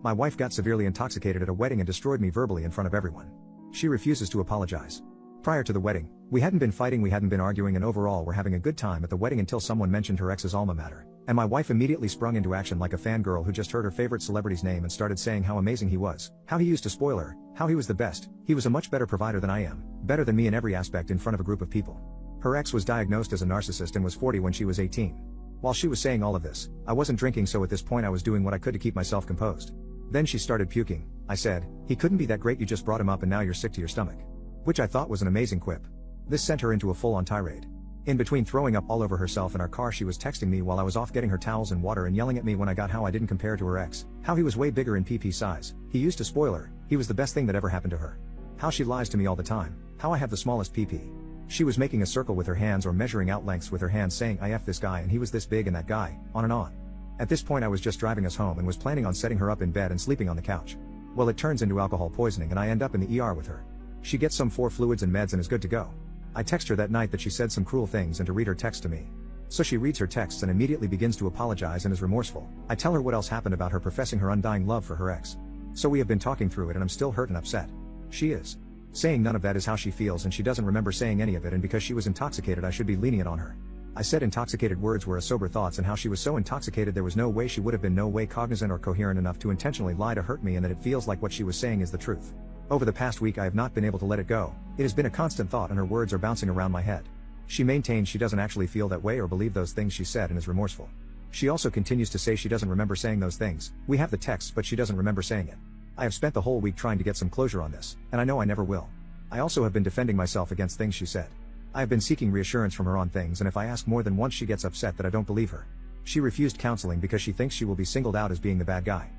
My wife got severely intoxicated at a wedding and destroyed me verbally in front of everyone. She refuses to apologize. Prior to the wedding, we hadn't been fighting, we hadn't been arguing, and overall we're having a good time at the wedding until someone mentioned her ex's alma mater. And my wife immediately sprung into action like a fangirl who just heard her favorite celebrity's name and started saying how amazing he was, how he used to spoil her, how he was the best, he was a much better provider than I am, better than me in every aspect in front of a group of people. Her ex was diagnosed as a narcissist and was 40 when she was 18. While she was saying all of this, I wasn't drinking, so at this point I was doing what I could to keep myself composed. Then she started puking. I said, "He couldn't be that great, you just brought him up and now you're sick to your stomach." Which I thought was an amazing quip. This sent her into a full-on tirade. In between throwing up all over herself in our car, she was texting me while I was off getting her towels and water and yelling at me when I got how I didn't compare to her ex, how he was way bigger in PP size, he used to spoil her, he was the best thing that ever happened to her. How she lies to me all the time, how I have the smallest PP. She was making a circle with her hands or measuring out lengths with her hands saying I F this guy and he was this big and that guy, on and on. At this point I was just driving us home and was planning on setting her up in bed and sleeping on the couch. Well, it turns into alcohol poisoning and I end up in the ER with her. She gets some 4 fluids and meds and is good to go. I text her that night that she said some cruel things and to read her text to me. So she reads her texts and immediately begins to apologize and is remorseful. I tell her what else happened about her professing her undying love for her ex. So we have been talking through it and I'm still hurt and upset. She is saying none of that is how she feels and she doesn't remember saying any of it, and because she was intoxicated I should be lenient on her. I said intoxicated words were a sober thoughts and how she was so intoxicated there was no way she would have been no way cognizant or coherent enough to intentionally lie to hurt me, and that it feels like what she was saying is the truth. Over the past week I have not been able to let it go. It has been a constant thought and her words are bouncing around my head. She maintains she doesn't actually feel that way or believe those things she said and is remorseful. She also continues to say she doesn't remember saying those things. We have the texts but she doesn't remember saying it. I have spent the whole week trying to get some closure on this, and I know I never will. I also have been defending myself against things she said. I have been seeking reassurance from her on things, and if I ask more than once she gets upset that I don't believe her. She refused counseling because she thinks she will be singled out as being the bad guy.